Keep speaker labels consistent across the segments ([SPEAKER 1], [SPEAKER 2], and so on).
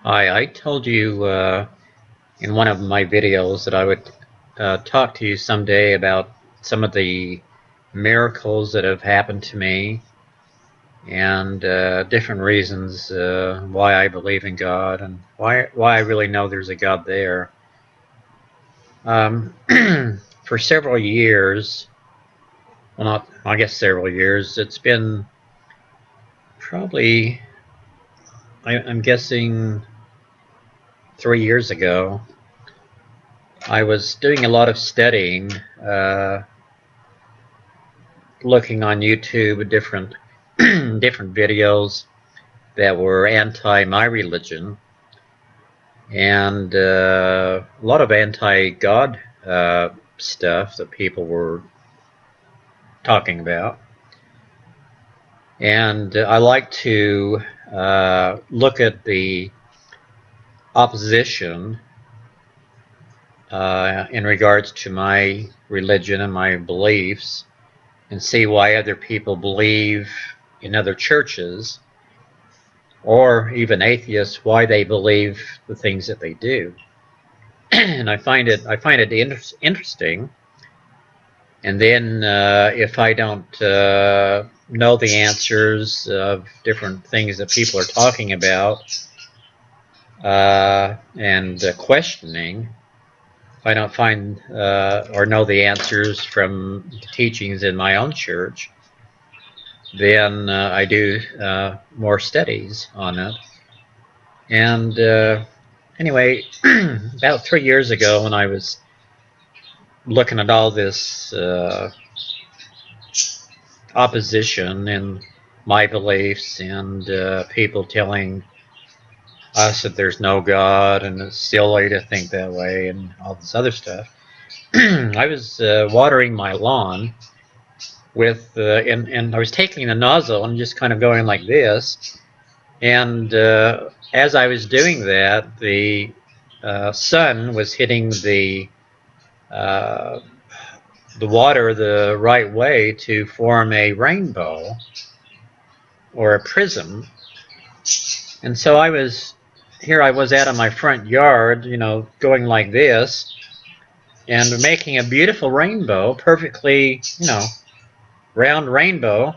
[SPEAKER 1] I told you in one of my videos that I would talk to you someday about some of the miracles that have happened to me and different reasons why I believe in God and why I really know there's a God there. Um, for several years, well, not I guess several years, it's been probably I'm guessing 3 years ago. I was doing a lot of studying, looking on YouTube at different different videos that were anti my religion and a lot of anti-God stuff that people were talking about. And I like to look at the opposition in regards to my religion and my beliefs and see why other people believe in other churches, or even atheists, why they believe the things that they do. And I find it interesting. And then if I don't know the answers of different things that people are talking about and questioning, if I don't find or know the answers from the teachings in my own church, then I do more studies on it. And anyway, about 3 years ago, when I was looking at all this opposition and my beliefs and people telling us that there's no God and it's silly to think that way and all this other stuff, I was watering my lawn with, and I was taking the nozzle and just kind of going like this. And as I was doing that, the sun was hitting the water the right way to form a rainbow or a prism. And so I was out in my front yard, going like this and making a beautiful rainbow, perfectly, round rainbow.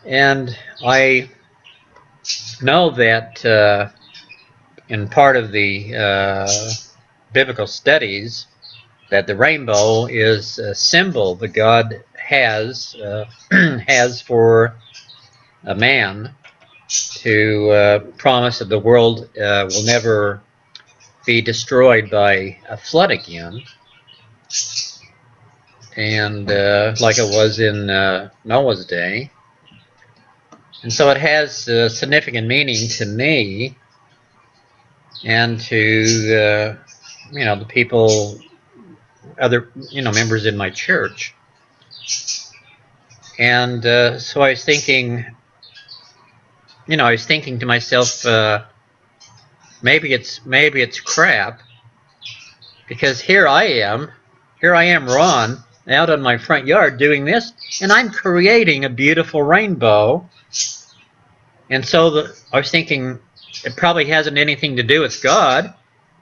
[SPEAKER 1] And I know that in part of the biblical studies that the rainbow is a symbol that God has has for a man to promise that the world will never be destroyed by a flood again, and like it was in Noah's day. And so it has significant meaning to me and to the people, other members in my church. And so I was thinking, to myself, maybe it's crap, because here I am, Ron, out in my front yard doing this, and I'm creating a beautiful rainbow. And so I was thinking, it probably hasn't anything to do with God.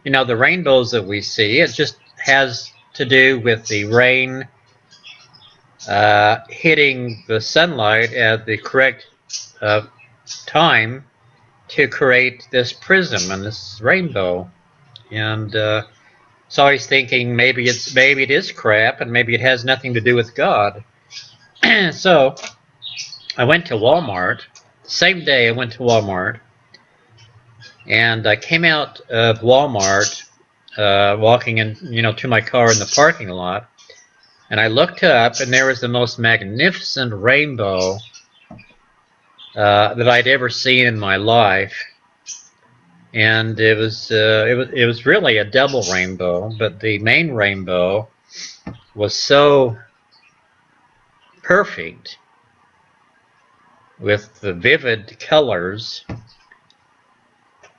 [SPEAKER 1] The rainbows that we see, it just has to do with the rain hitting the sunlight at the correct time to create this prism and this rainbow. And so I was thinking, maybe it is crap, and maybe it has nothing to do with God. So I went to Walmart. The same day I went to Walmart, and I came out of Walmart, walking in, to my car in the parking lot, and I looked up, and there was the most magnificent rainbow that I'd ever seen in my life. And it was really a double rainbow, but the main rainbow was so perfect with the vivid colors,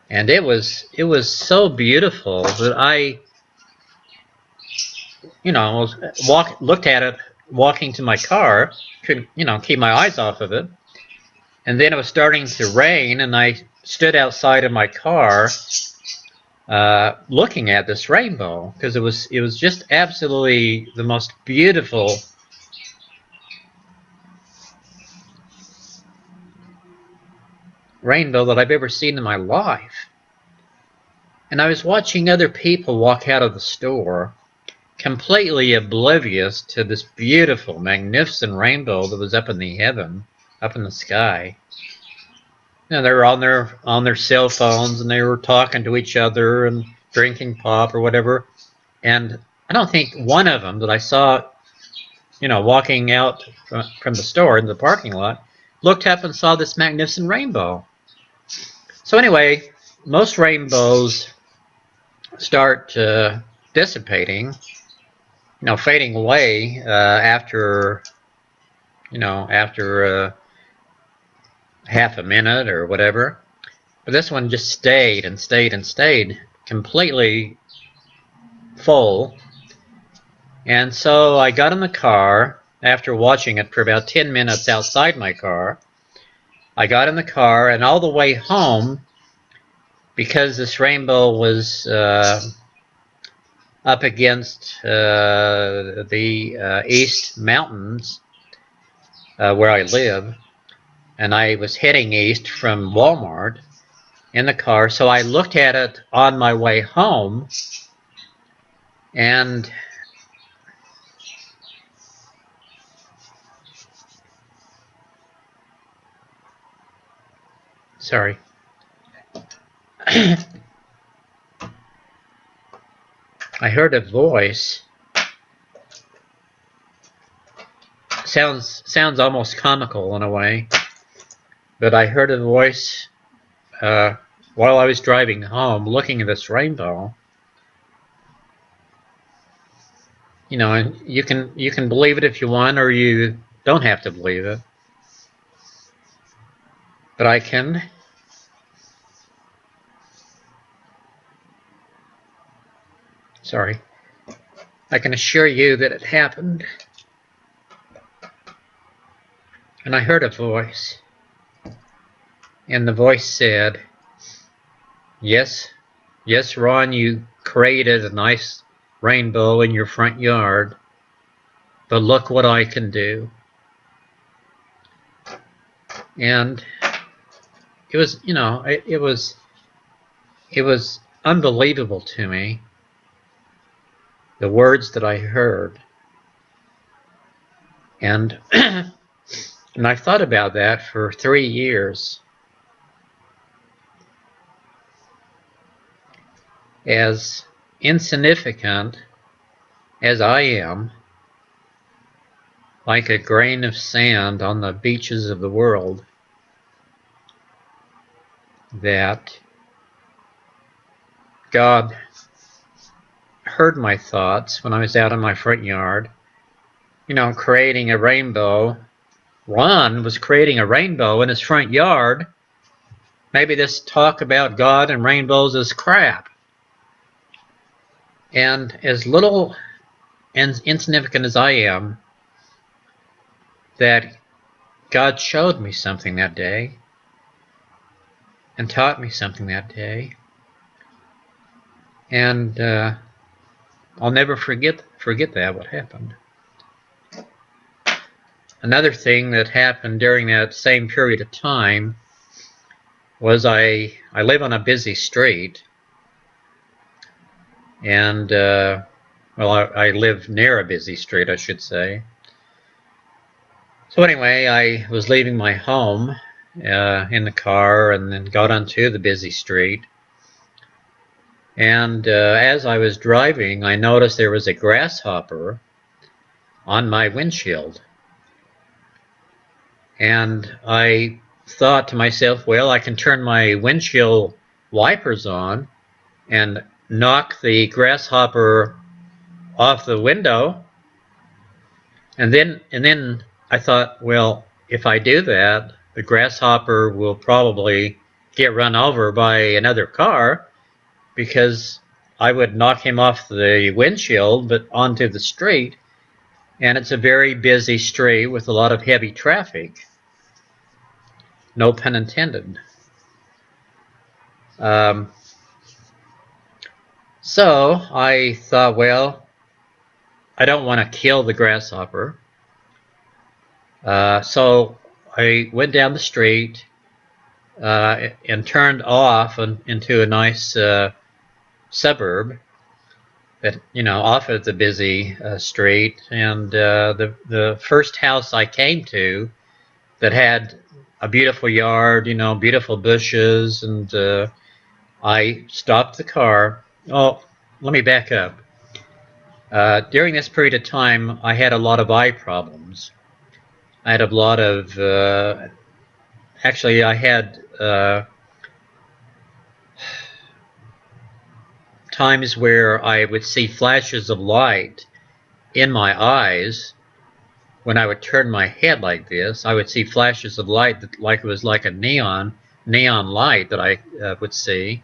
[SPEAKER 1] and it was so beautiful that I looked at it walking to my car, couldn't keep my eyes off of it. And then it was starting to rain, and I stood outside of my car looking at this rainbow, because it was just absolutely the most beautiful rainbow that I've ever seen in my life. And I was watching other people walk out of the store completely oblivious to this beautiful, magnificent rainbow that was up in the heaven, up in the sky. You know, they were on their cell phones, and they were talking to each other and drinking pop or whatever. And I don't think one of them that I saw, you know, walking out from the store in the parking lot, looked up and saw this magnificent rainbow. So anyway, most rainbows start dissipating, you know, fading away after half a minute or whatever. But this one just stayed and stayed and stayed, completely full. And so I got in the car after watching it for about 10 minutes outside my car. I got in the car, and all the way home, because this rainbow was up against the East Mountains where I live, and I was heading east from Walmart in the car, so I looked at it on my way home, and sorry. I heard a voice. Sounds almost comical in a way, but I heard a voice while I was driving home, looking at this rainbow. You know, and you can believe it if you want, or you don't have to believe it. But I can. Sorry. I can assure you that it happened. And I heard a voice. And the voice said, yes, Ron, you created a nice rainbow in your front yard, but look what I can do. And it was, you know, it was unbelievable to me, the words that I heard. And and I thought about that for 3 years. As insignificant as I am, like a grain of sand on the beaches of the world, that God heard my thoughts when I was out in my front yard, you know, creating a rainbow. Ron was creating a rainbow in his front yard. Maybe this talk about God and rainbows is crap. And as little and insignificant as I am, that God showed me something that day and taught me something that day. And I'll never forget that, what happened. Another thing that happened during that same period of time was I live on a busy street, and well, I live near a busy street, I should say. So anyway, I was leaving my home in the car, and then got onto the busy street. And as I was driving, I noticed there was a grasshopper on my windshield. And I thought to myself, well, I can turn my windshield wipers on and knock the grasshopper off the window. And then I thought, well, if I do that, the grasshopper will probably get run over by another car, because I would knock him off the windshield but onto the street, and it's a very busy street with a lot of heavy traffic. No pun intended. Um, so I thought, well, I don't want to kill the grasshopper. So I went down the street and turned off into a nice suburb that, off of the busy street. And the first house I came to that had a beautiful yard, beautiful bushes, and I stopped the car. Oh, let me back up. During this period of time, I had a lot of eye problems. I had a lot of, actually, I had times where I would see flashes of light in my eyes. When I would turn my head like this, I would see flashes of light that, like it was like a neon light that I would see.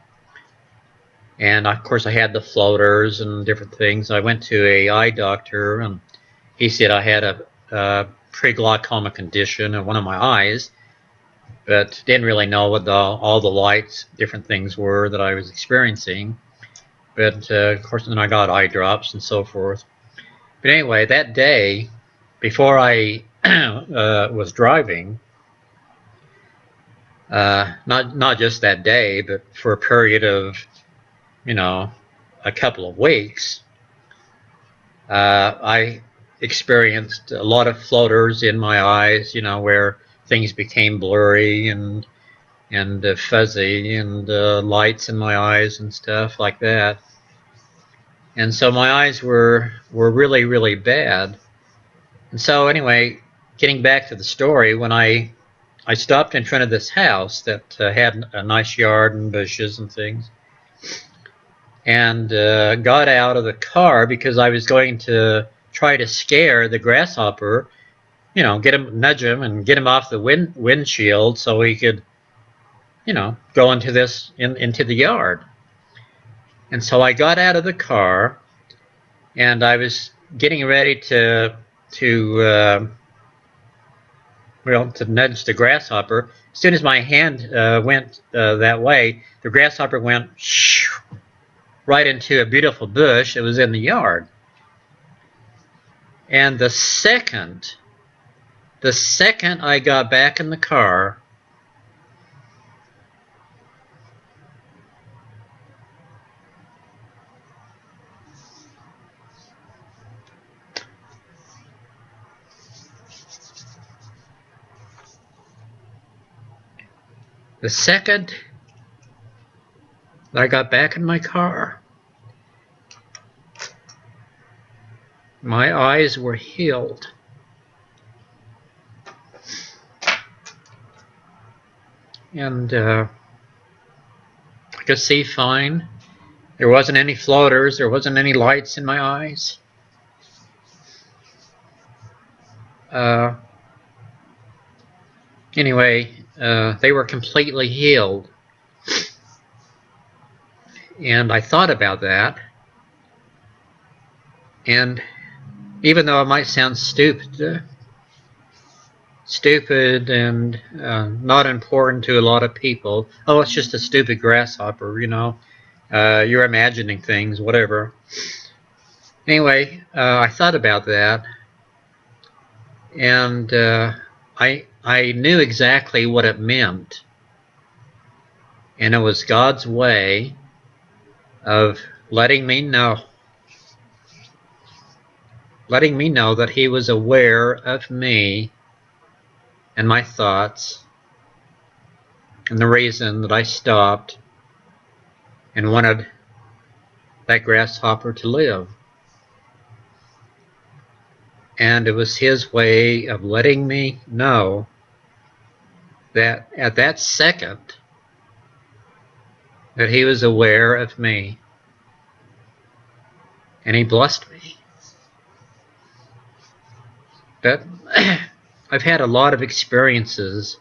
[SPEAKER 1] And of course I had the floaters and different things. I went to a eye doctor, and he said I had a pre-glaucoma condition in one of my eyes, but didn't really know what all the lights, different things were that I was experiencing. But of course then I got eye drops and so forth. But anyway, that day, before I was driving, not just that day, but for a period of, a couple of weeks, I experienced a lot of floaters in my eyes, where things became blurry and fuzzy, and lights in my eyes and stuff like that. And so my eyes were really, really bad. And so anyway, getting back to the story, when I stopped in front of this house that had a nice yard and bushes and things, and got out of the car because I was going to try to scare the grasshopper, get him, nudge him, and get him off the windshield so he could, go into the yard. And so I got out of the car, and I was getting ready to nudge the grasshopper. As soon as my hand went that way, the grasshopper went right into a beautiful bush that was in the yard. And the second I got back in the car, my eyes were healed. And I could see fine. There wasn't any floaters. There wasn't any lights in my eyes. Anyway, they were completely healed. And I thought about that. And even though it might sound stupid and not important to a lot of people, oh, it's just a stupid grasshopper, you're imagining things, whatever. Anyway, I thought about that, and I knew exactly what it meant, and it was God's way of letting me know that He was aware of me and my thoughts, and the reason that I stopped and wanted that grasshopper to live. And it was His way of letting me know that at that second that He was aware of me, and He blessed me. But I've had a lot of experiences.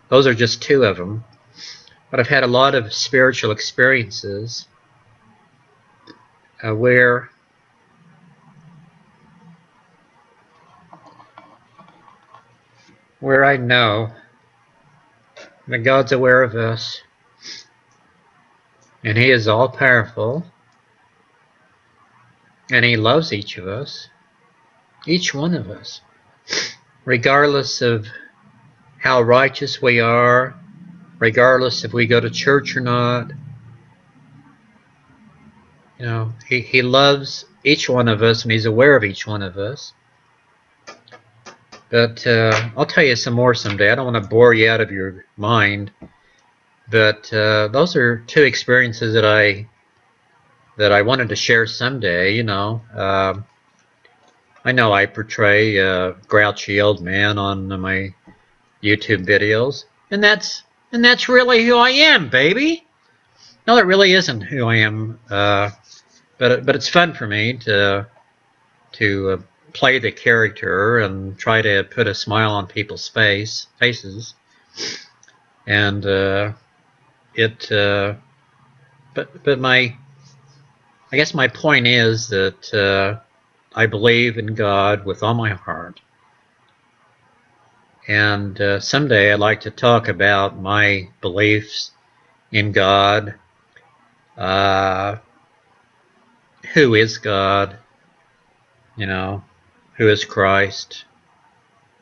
[SPEAKER 1] Those are just two of them. But I've had a lot of spiritual experiences where I know that God's aware of us, And He is all powerful. And He loves each of us. Each one of us. Regardless of how righteous we are, regardless if we go to church or not. You know, he loves each one of us, and He's aware of each one of us. But I'll tell you some more someday. I don't want to bore you out of your mind. But those are two experiences that I wanted to share someday. You know, I know I portray a grouchy old man on my YouTube videos, and that's really who I am, baby. No, that really isn't who I am. But it's fun for me to play the character and try to put a smile on people's faces, and but I guess my point is that I believe in God with all my heart, and someday I'd like to talk about my beliefs in God. Who is God? You know, who is Christ?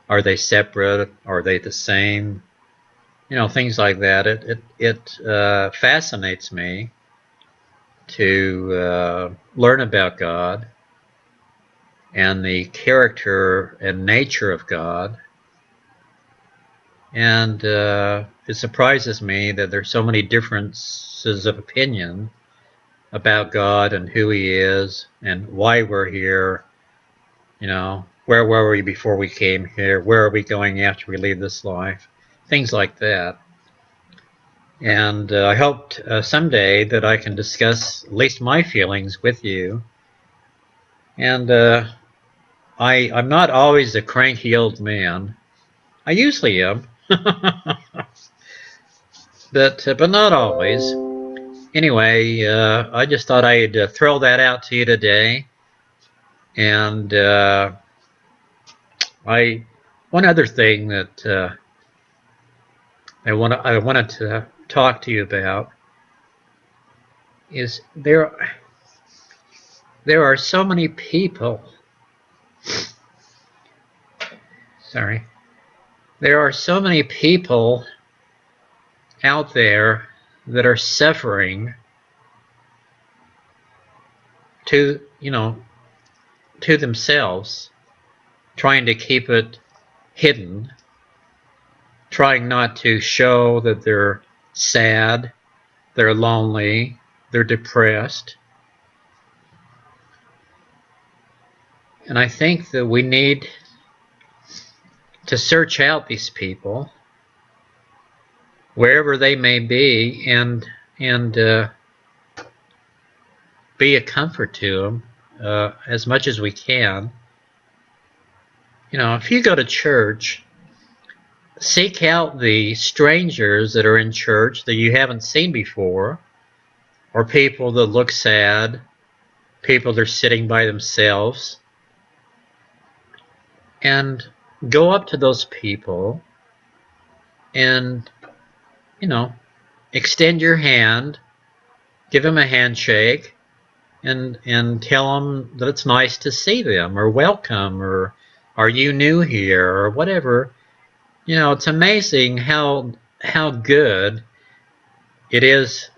[SPEAKER 1] Are they separate? Are they the same? You know, things like that. It fascinates me to learn about God and the character and nature of God. And it surprises me that there's so many differences of opinion about God and who He is and why we're here. You know, where were we before we came here? Where are we going after we leave this life? Things like that. And I hope someday that I can discuss at least my feelings with you. And I'm not always a cranky old man. I usually am. but not always. Anyway, I just thought I'd throw that out to you today. And one other thing that I wanted to talk to you about is there are so many people. Sorry. There are so many people out there that are suffering to themselves, trying to keep it hidden, trying not to show that they're sad, they're lonely, they're depressed. And I think that we need to search out these people, wherever they may be, and be a comfort to them as much as we can. You know, if you go to church, seek out the strangers that are in church that you haven't seen before, or people that look sad, people that are sitting by themselves, and go up to those people and, extend your hand, give them a handshake, and tell them that it's nice to see them, or welcome, or are you new here, or whatever. You know, it's amazing how good it is.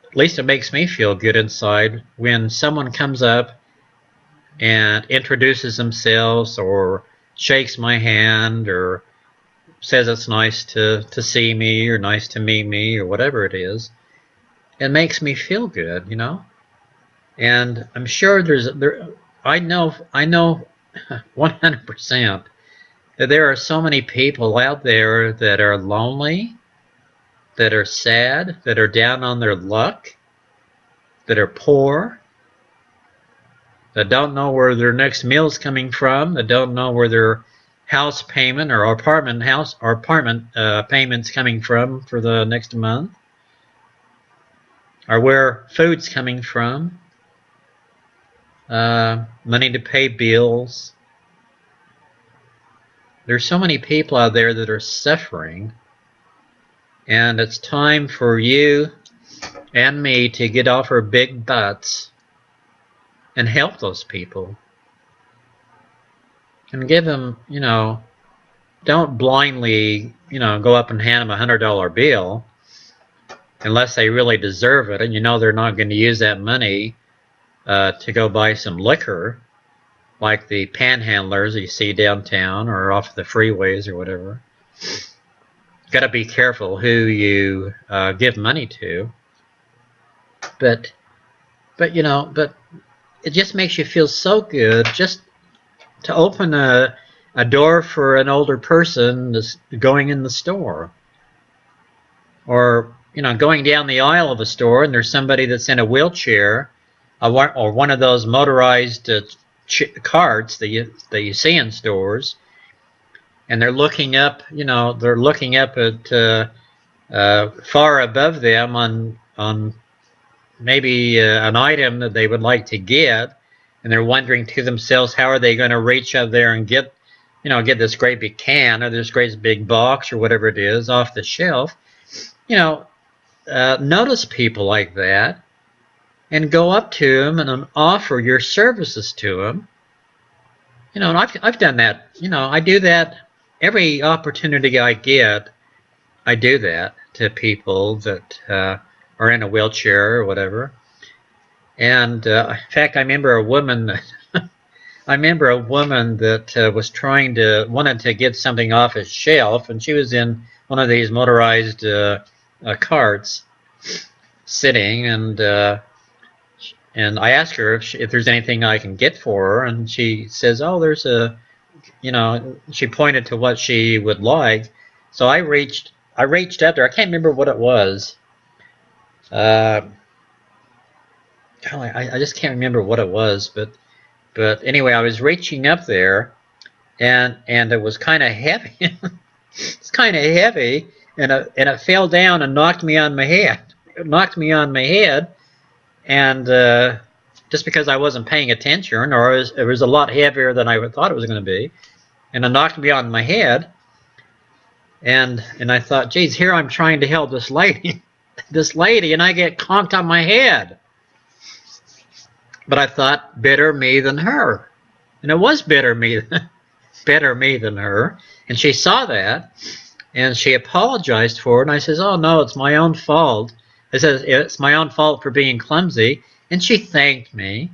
[SPEAKER 1] At least it makes me feel good inside when someone comes up and introduces themselves, or shakes my hand, or says it's nice to see me, or nice to meet me, or whatever it is. It makes me feel good, you know. And I'm sure I know 100% that there are so many people out there that are lonely, that are sad, that are down on their luck, that are poor, that don't know where their next meal's coming from, that don't know where their house payment or apartment payment's coming from for the next month, or where food's coming from, money to pay bills. There's so many people out there that are suffering, and it's time for you and me to get off our big butts and help those people. And give them, don't blindly, go up and hand them $100 bill unless they really deserve it, and they're not going to use that money to go buy some liquor, like the panhandlers you see downtown or off the freeways or whatever. Got to be careful who you give money to. But it just makes you feel so good just to open a door for an older person that's going in the store, or going down the aisle of a store and there's somebody that's in a wheelchair, or one of those motorized carts that you see in stores, and they're looking up, at far above them on maybe an item that they would like to get, and they're wondering to themselves, how are they going to reach up there and get this great big can or this great big box or whatever it is off the shelf. Notice people like that and go up to them and offer your services to them. And I've done that. I do that every opportunity I get. I do that to people that are in a wheelchair or whatever. And in fact, I remember a woman that wanted to get something off a shelf, and she was in one of these motorized carts, sitting, and I asked her if there's anything I can get for her, and she says, "Oh, there's she pointed to what she would like." So I reached out there. I can't remember what it was. I just can't remember what it was, but anyway, I was reaching up there, and it was kind of heavy. It's kind of heavy, and it fell down and knocked me on my head. It knocked me on my head, and just because I wasn't paying attention, or it was a lot heavier than I thought it was going to be, and it knocked me on my head. And I thought, geez, here I'm trying to help this lady, and I get conked on my head. But I thought, better me than her. And it was better me than her. And she saw that, and she apologized for it. And I says, oh, no, it's my own fault. I said, it's my own fault for being clumsy. And she thanked me.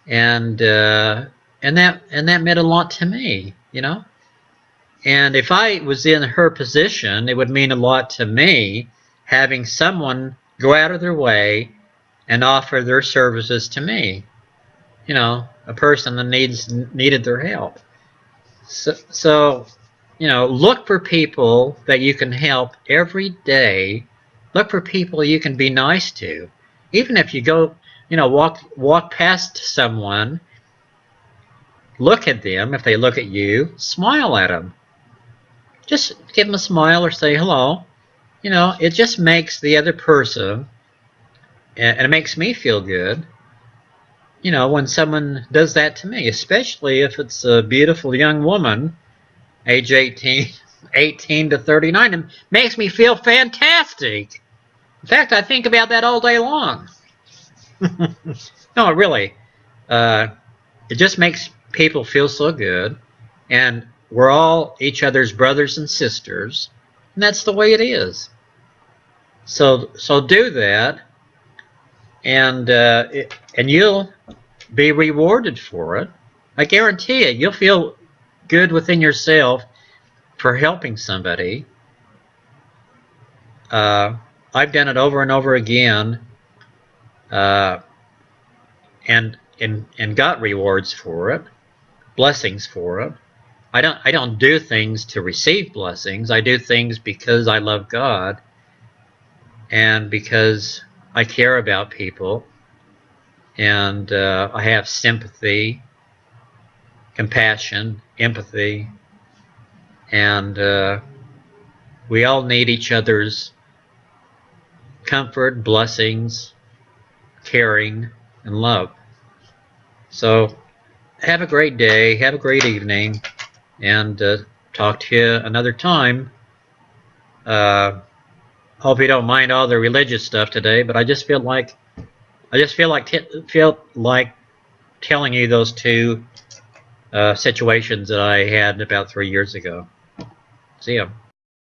[SPEAKER 1] And that meant a lot to me, And if I was in her position, it would mean a lot to me having someone go out of their way and offer their services to me, a person that needed their help. So, look for people that you can help every day. Look for people you can be nice to. Even if you go, walk past someone, look at them. If they look at you, smile at them. Just give them a smile or say hello. It just makes the other person, and it makes me feel good, when someone does that to me, especially if it's a beautiful young woman, age 18 to 39. It makes me feel fantastic. In fact, I think about that all day long. No, really. It just makes people feel so good, and we're all each other's brothers and sisters, and that's the way it is. So do that, and you'll be rewarded for it. I guarantee it. You'll feel good within yourself for helping somebody. I've done it over and over again, and got rewards for it, blessings for it. I don't do things to receive blessings. I do things because I love God, and because I care about people, and I have sympathy, compassion, empathy, and we all need each other's comfort, blessings, caring, and love. So have a great day, have a great evening, and talk to you another time. Hope you don't mind all the religious stuff today, but I just feel like telling you those two situations that I had about 3 years ago. See ya.